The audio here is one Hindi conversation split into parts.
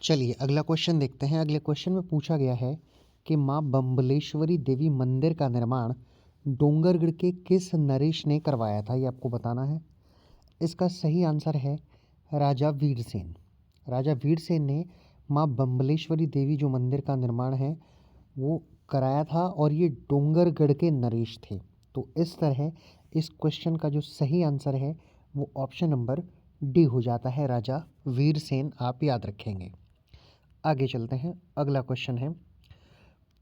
चलिए अगला क्वेश्चन देखते हैं। अगले क्वेश्चन में पूछा गया है कि माँ बम्बलेश्वरी देवी मंदिर का निर्माण डोंगरगढ़ के किस नरेश ने करवाया था, ये आपको बताना है। इसका सही आंसर है राजा वीरसेन। राजा वीरसेन ने माँ बम्बलेश्वरी देवी जो मंदिर का निर्माण है वो कराया था और ये डोंगरगढ़ के नरेश थे। तो इस तरह इस क्वेश्चन का जो सही आंसर है वो ऑप्शन नंबर डी हो जाता है, राजा वीरसेन। आप याद रखेंगे। आगे चलते हैं। अगला क्वेश्चन है,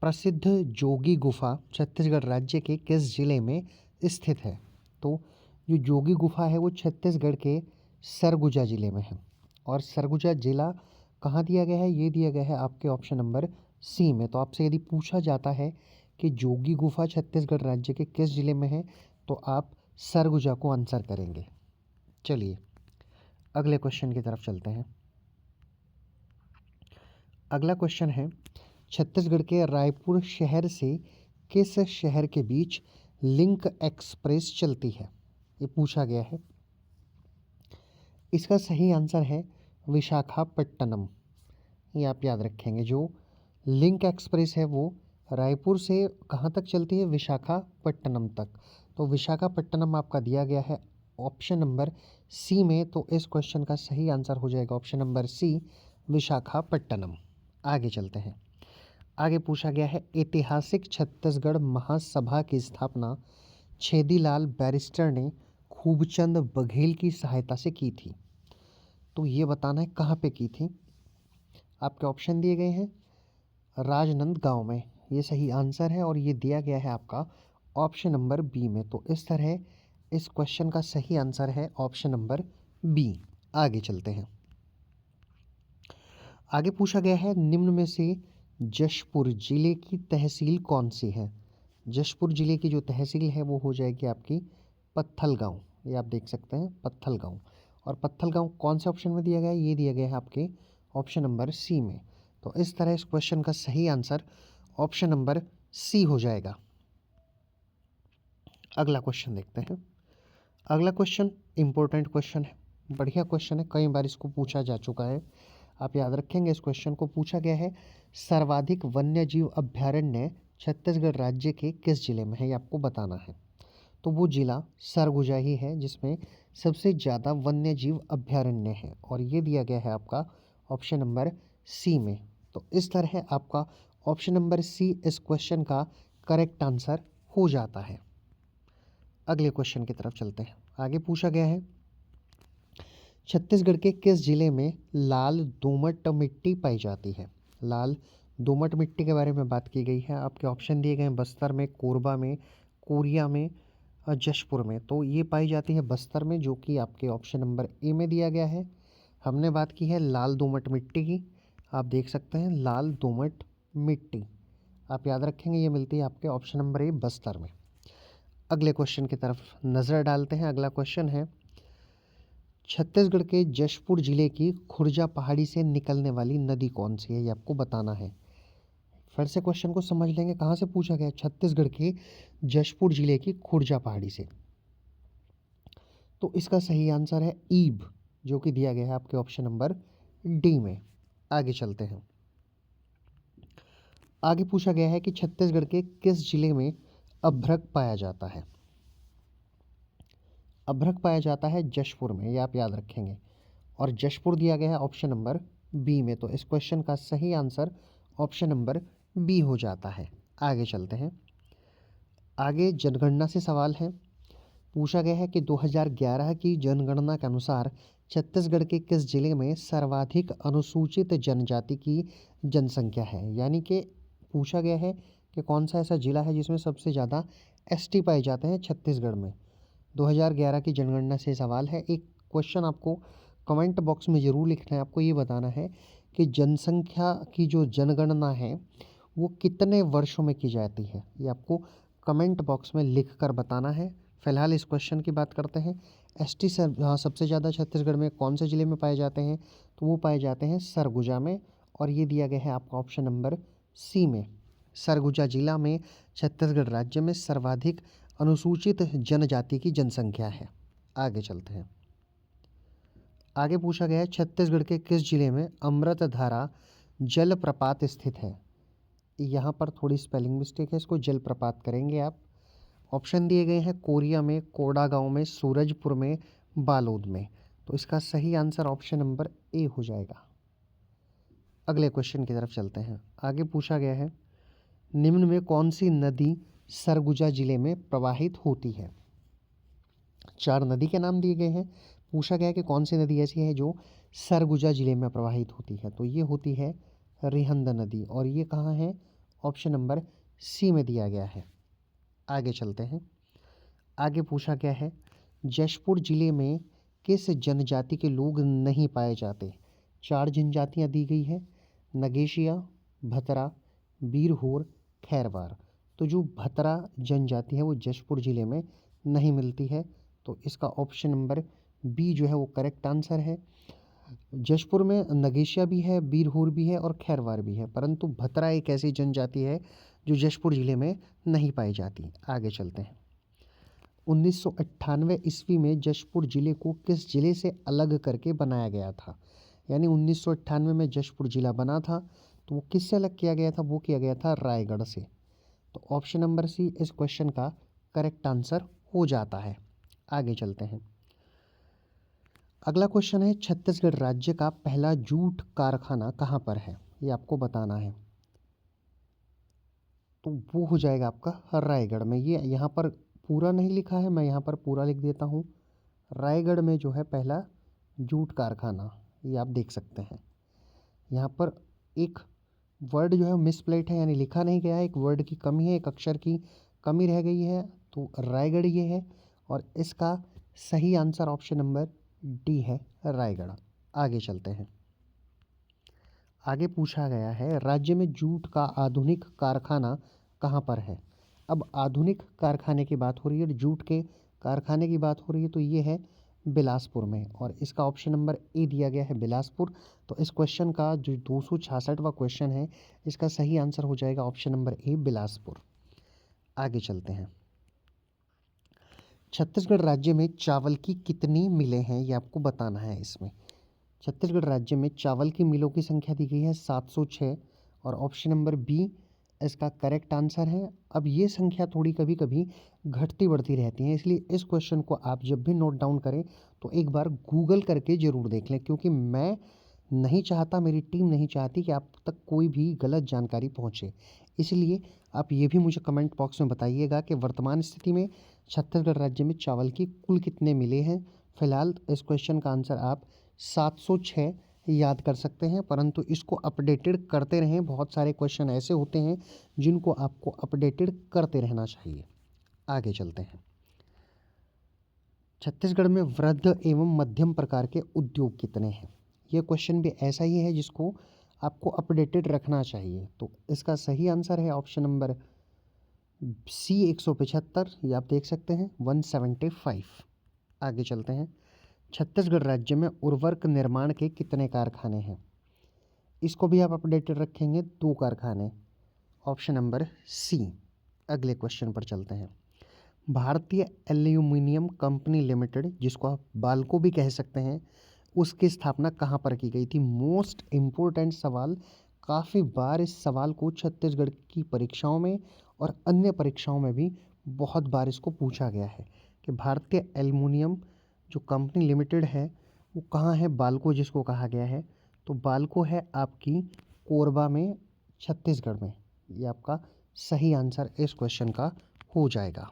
प्रसिद्ध जोगी गुफा छत्तीसगढ़ राज्य के किस जिले में स्थित है। तो जो जोगी गुफा है वो छत्तीसगढ़ के सरगुजा जिले में है। और सरगुजा जिला कहाँ दिया गया है, ये दिया गया है आपके ऑप्शन नंबर सी में। तो आपसे यदि पूछा जाता है कि जोगी गुफा छत्तीसगढ़ राज्य के किस जिले में है तो आप सरगुजा को आंसर करेंगे। चलिए अगले क्वेश्चन की तरफ चलते हैं। अगला क्वेश्चन है, छत्तीसगढ़ के रायपुर शहर से किस शहर के बीच लिंक एक्सप्रेस चलती है, ये पूछा गया है। इसका सही आंसर है विशाखापट्टनम। ये आप याद रखेंगे। जो लिंक एक्सप्रेस है वो रायपुर से कहाँ तक चलती है, विशाखापट्टनम तक। तो विशाखापट्टनम आपका दिया गया है ऑप्शन नंबर सी में। तो इस क्वेश्चन का सही आंसर हो जाएगा ऑप्शन नंबर सी, विशाखापट्टनम। आगे चलते हैं। आगे पूछा गया है, ऐतिहासिक छत्तीसगढ़ महासभा की स्थापना छेदीलाल बैरिस्टर ने खूबचंद बघेल की सहायता से की थी। तो ये बताना है कहाँ पे की थी। आपके ऑप्शन दिए गए हैं, राजनांदगांव में, ये सही आंसर है और ये दिया गया है आपका ऑप्शन नंबर बी में। तो इस तरह इस क्वेश्चन का सही आंसर है ऑप्शन नंबर बी। आगे चलते हैं। आगे पूछा गया है, निम्न में से जशपुर जिले की तहसील कौन सी है। जशपुर जिले की जो तहसील है वो हो जाएगी आपकी पत्थलगांव। ये आप देख सकते हैं पत्थलगांव। और पत्थलगांव कौन से ऑप्शन में दिया गया है, ये दिया गया है आपके ऑप्शन नंबर सी में। तो इस तरह इस क्वेश्चन का सही आंसर ऑप्शन नंबर सी हो जाएगा। अगला क्वेश्चन देखते हैं। अगला क्वेश्चन इंपॉर्टेंट क्वेश्चन है, बढ़िया क्वेश्चन है, कई बार इसको पूछा जा चुका है। आप याद रखेंगे। इस क्वेश्चन को पूछा गया है, सर्वाधिक वन्य जीव अभ्यारण्य छत्तीसगढ़ राज्य के किस जिले में है, ये आपको बताना है। तो वो जिला सरगुजा ही है जिसमें सबसे ज़्यादा वन्य जीव अभ्यारण्य है और ये दिया गया है आपका ऑप्शन नंबर सी में। तो इस तरह आपका ऑप्शन नंबर सी इस क्वेश्चन का करेक्ट आंसर हो जाता है। अगले क्वेश्चन की तरफ चलते हैं। आगे पूछा गया है, छत्तीसगढ़ के किस जिले में लाल दोमट मिट्टी पाई जाती है। लाल दोमट मिट्टी के बारे में बात की गई है। आपके ऑप्शन दिए गए हैं, बस्तर में, कोरबा में, कोरिया में, जशपुर में। तो ये पाई जाती है बस्तर में, जो कि आपके ऑप्शन नंबर ए में दिया गया है। हमने बात की है लाल दोमट मिट्टी की। आप देख सकते हैं लाल दोमट मिट्टी, आप याद रखेंगे, ये मिलती है आपके ऑप्शन नंबर ए, बस्तर में। अगले क्वेश्चन की तरफ नज़र डालते हैं। अगला क्वेश्चन है, छत्तीसगढ़ के जशपुर जिले की खुर्जा पहाड़ी से निकलने वाली नदी कौन सी है, ये आपको बताना है। फिर से क्वेश्चन को समझ लेंगे, कहाँ से पूछा गया, छत्तीसगढ़ के जशपुर जिले की खुर्जा पहाड़ी से। तो इसका सही आंसर है ईब, जो कि दिया गया है आपके ऑप्शन नंबर डी में। आगे चलते हैं। आगे पूछा गया है कि छत्तीसगढ़ के किस जिले में अभ्रक पाया जाता है। अभ्रक पाया जाता है जशपुर में, ये आप याद रखेंगे। और जशपुर दिया गया है ऑप्शन नंबर बी में। तो इस क्वेश्चन का सही आंसर ऑप्शन नंबर बी हो जाता है। आगे चलते हैं। आगे जनगणना से सवाल है। पूछा गया है कि 2011 की जनगणना के अनुसार छत्तीसगढ़ के किस जिले में सर्वाधिक अनुसूचित जनजाति की जनसंख्या है। यानी कि पूछा गया है कि कौन सा ऐसा जिला है जिसमें सबसे ज़्यादा एसटी पाए जाते हैं छत्तीसगढ़ में। 2011 की जनगणना से सवाल है। एक क्वेश्चन आपको कमेंट बॉक्स में ज़रूर लिखना है। आपको ये बताना है कि जनसंख्या की जो जनगणना है वो कितने वर्षों में की जाती है, ये आपको कमेंट बॉक्स में लिख कर बताना है। फिलहाल इस क्वेश्चन की बात करते हैं। एसटी सबसे ज़्यादा छत्तीसगढ़ में कौन से ज़िले में पाए जाते हैं, तो वो पाए जाते हैं सरगुजा में। और ये दिया गया है आपका ऑप्शन नंबर सी में। सरगुजा जिला में छत्तीसगढ़ राज्य में सर्वाधिक अनुसूचित जनजाति की जनसंख्या है। आगे चलते हैं। आगे पूछा गया है छत्तीसगढ़ के किस जिले में अमृतधारा जलप्रपात स्थित है। यहाँ पर थोड़ी स्पेलिंग मिस्टेक है, इसको जलप्रपात करेंगे आप। ऑप्शन दिए गए हैं कोरिया में, कोंडागांव में, सूरजपुर में, बालोद में। तो इसका सही आंसर ऑप्शन नंबर ए हो जाएगा। अगले क्वेश्चन की तरफ चलते हैं। आगे पूछा गया है निम्न में कौन सी नदी सरगुजा जिले में प्रवाहित होती है। 4 नदी के नाम दिए गए हैं। पूछा गया है कि कौन सी नदी ऐसी है जो सरगुजा जिले में प्रवाहित होती है। तो ये होती है रिहंद नदी, और ये कहाँ है, ऑप्शन नंबर सी में दिया गया है। आगे चलते हैं। आगे पूछा गया है जशपुर जिले में किस जनजाति के लोग नहीं पाए जाते। 4 जनजातियाँ दी गई है, नगेशिया, भतरा, बीरहोर, खैरवार। तो जो भतरा जनजाति है वो जशपुर जिले में नहीं मिलती है, तो इसका ऑप्शन नंबर बी जो है वो करेक्ट आंसर है। जशपुर में नगेशिया भी है, बीरहोर भी है और खैरवार भी है, परंतु भतरा एक ऐसी जनजाति है जो जशपुर जिले में नहीं पाई जाती। आगे चलते हैं। 1998 ईस्वी में जशपुर जिले को किस जिले से अलग करके बनाया गया था। यानी 1998 में जशपुर जिला बना था, तो वो किससे अलग किया गया था, वो किया गया था रायगढ़ से। तो ऑप्शन नंबर सी इस क्वेश्चन का करेक्ट आंसर हो जाता है। आगे चलते हैं। अगला क्वेश्चन है छत्तीसगढ़ राज्य का पहला जूट कारखाना कहाँ पर है, ये आपको बताना है। तो वो हो जाएगा आपका रायगढ़ में। ये यहाँ पर पूरा नहीं लिखा है, मैं यहाँ पर पूरा लिख देता हूँ। रायगढ़ में जो है पहला जूट कारखाना, ये आप देख सकते हैं। यहाँ पर एक वर्ड जो है मिसप्लेट है, यानी लिखा नहीं गया है, एक वर्ड की कमी है, एक अक्षर की कमी रह गई है। तो रायगढ़ ये है, और इसका सही आंसर ऑप्शन नंबर डी है, रायगढ़। आगे चलते हैं। आगे पूछा गया है राज्य में जूट का आधुनिक कारखाना कहाँ पर है। अब आधुनिक कारखाने की बात हो रही है, जूट के कारखाने की बात हो रही है, तो ये है बिलासपुर में, और इसका ऑप्शन नंबर ए दिया गया है बिलासपुर। तो इस क्वेश्चन का जो 266वां क्वेश्चन है, इसका सही आंसर हो जाएगा ऑप्शन नंबर ए बिलासपुर। आगे चलते हैं। छत्तीसगढ़ राज्य में चावल की कितनी मिलें हैं, ये आपको बताना है। इसमें छत्तीसगढ़ राज्य में चावल की मिलों की संख्या दी गई है 706, और ऑप्शन नंबर बी इसका करेक्ट आंसर है। अब ये संख्या थोड़ी कभी कभी घटती बढ़ती रहती है, इसलिए इस क्वेश्चन को आप जब भी नोट डाउन करें तो एक बार गूगल करके ज़रूर देख लें, क्योंकि मैं नहीं चाहता, मेरी टीम नहीं चाहती कि आप तक कोई भी गलत जानकारी पहुंचे। इसलिए आप ये भी मुझे कमेंट बॉक्स में बताइएगा कि वर्तमान स्थिति में छत्तीसगढ़ राज्य में चावल की कुल कितने मिले हैं। फिलहाल इस क्वेश्चन का आंसर आप 706 याद कर सकते हैं, परंतु इसको अपडेटेड करते रहें। बहुत सारे क्वेश्चन ऐसे होते हैं जिनको आपको अपडेटेड करते रहना चाहिए। आगे चलते हैं। छत्तीसगढ़ में वृहद एवं मध्यम प्रकार के उद्योग कितने हैं। ये क्वेश्चन भी ऐसा ही है जिसको आपको अपडेटेड रखना चाहिए। तो इसका सही आंसर है ऑप्शन नंबर सी 175, ये आप देख सकते हैं 175। आगे चलते हैं। छत्तीसगढ़ राज्य में उर्वरक निर्माण के कितने कारखाने हैं। इसको भी आप अपडेटेड रखेंगे, 2 कारखाने, ऑप्शन नंबर सी। अगले क्वेश्चन पर चलते हैं। भारतीय एल्यूमिनियम कंपनी लिमिटेड, जिसको आप बाल्को भी कह सकते हैं, उसकी स्थापना कहाँ पर की गई थी। मोस्ट इम्पोर्टेंट सवाल, काफ़ी बार इस सवाल को छत्तीसगढ़ की परीक्षाओं में और अन्य परीक्षाओं में भी बहुत बार इसको पूछा गया है कि भारतीय एल्युमिनियम जो कंपनी लिमिटेड है वो कहाँ है, बाल्को जिसको कहा गया है। तो बाल्को है आपकी कोरबा में, छत्तीसगढ़ में। ये आपका सही आंसर इस क्वेश्चन का हो जाएगा।